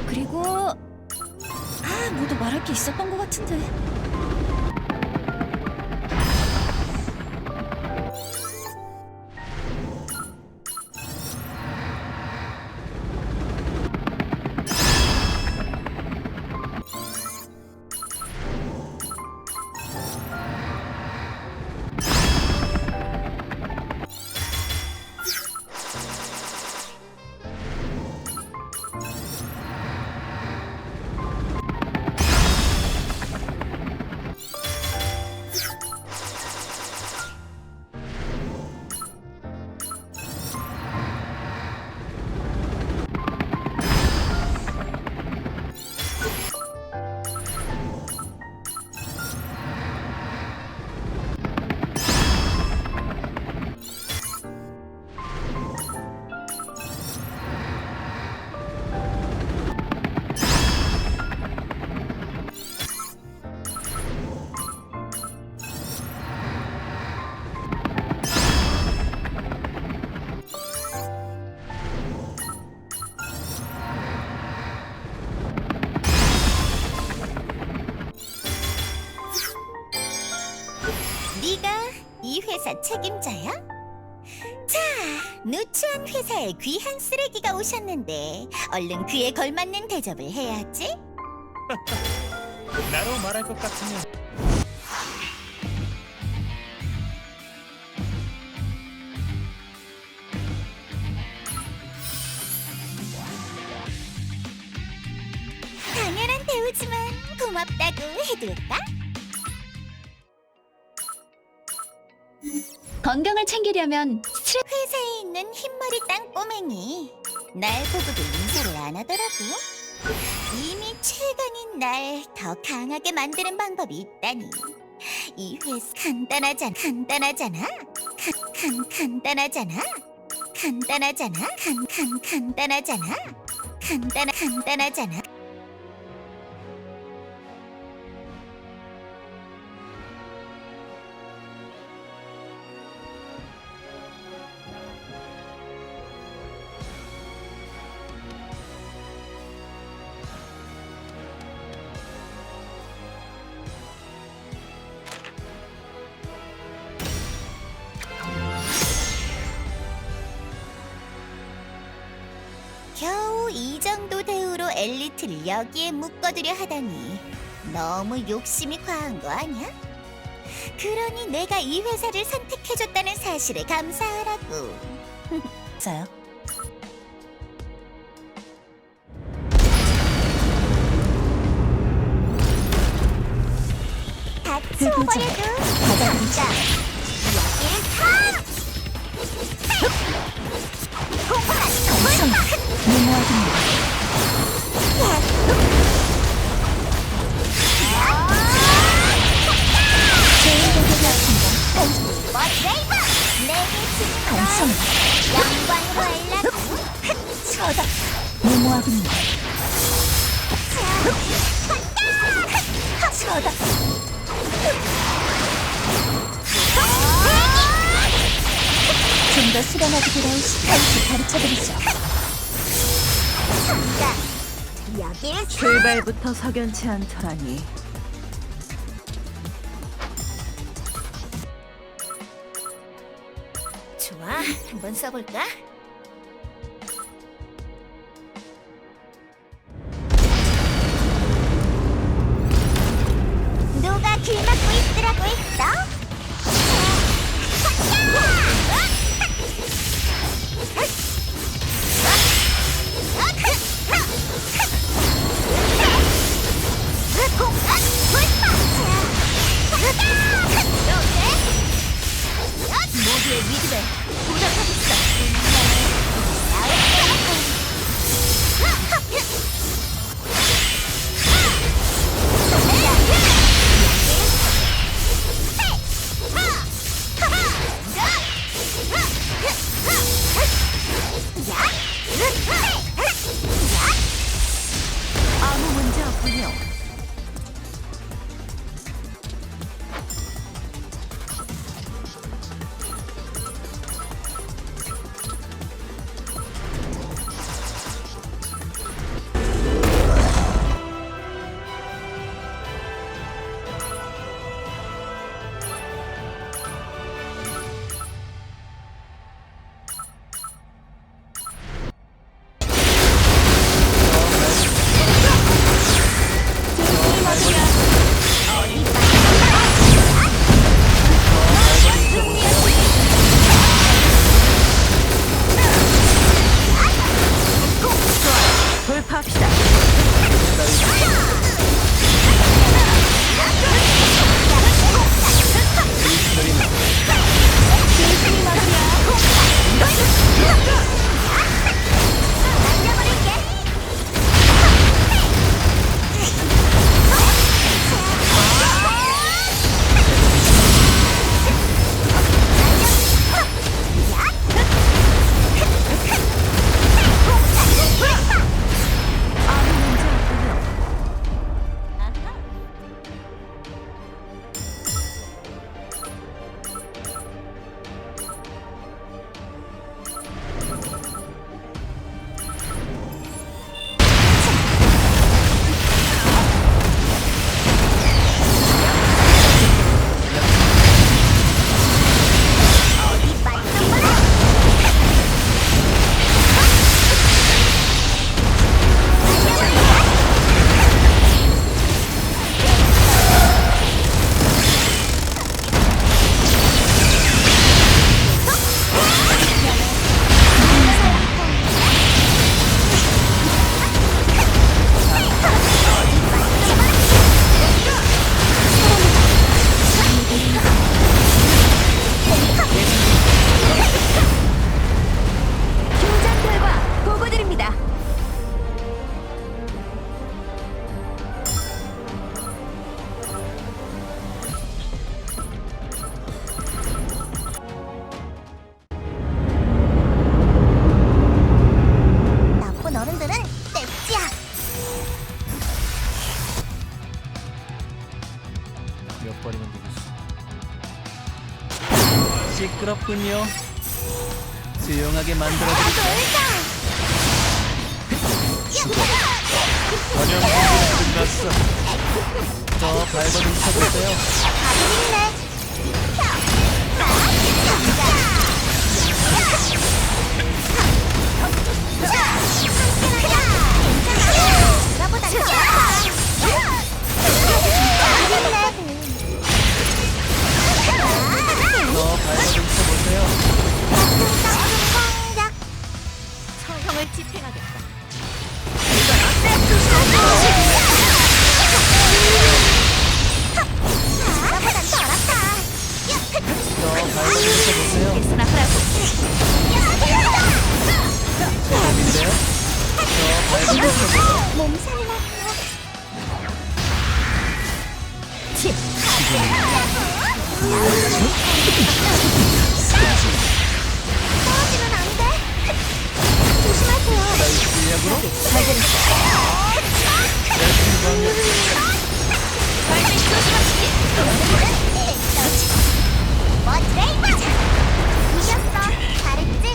그리고 모두 말할 게 있었던 것 같은데. 네가 이 회사 책임자야? 자, 누추한 회사에 귀한 쓰레기가 오셨는데 얼른 그에 걸맞는 대접을 해야지. 나로 말할 것 같으면 당연한 대우지만 고맙다고 해둘까? 건강을 챙기려면 회사에 있는 흰머리 땅꼬맹이 날 보고도 인사를 안 하더라고. 이미 최강인 날 더 강하게 만드는 방법이 있다니. 이 회사 간단하잖아. 간단하잖아. 간단하잖아. 간단하잖아. 간단하잖아. 간단하잖아. 겨우 이 정도 대우로 엘리트를 여기에 묶어두려 하다니 너무 욕심이 과한 거 아니야? 그러니 내가 이 회사를 선택해줬다는 사실에 감사하라고. 있어요. 다 치워버려도 받아들이자. 여기를 타! 단순 무모하겠네. 좋은 공격이었습니다. 멋레이버! 내게 단순 영광으로 알라고. 서다 무모하겠네. 서다 좀 더 수련하게 돌아오시 한수 가르쳐드리죠. 여기를 타! 출발부터 석연치 않더라니. 좋아, 한번 써볼까? 누가 길 막고 있으라고 했어? 모두의 믿음에 보답하겠어. 시끄럽군요. 조용하게 만들어드릴까요? 전용 공격이 끝났어. 더 밟아 뭉쳐보세요. 나보다 더 더 밟아 뭉쳐보세요. 성형을 집행하겠다. 나보다 더 아파. 더 밟아 뭉쳐보세요. 예스나 하라고. 조금인데요? 더 밟아 뭉쳐보세요. 몸살나고 떨어지면 안 돼. 조심하세요. 나이 실력으로 발밑 조심하시지. 멋지레이버. 이겼어. 잘했지?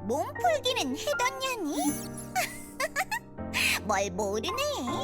몸풀기는 해뒀냐니? 뭘 모르네.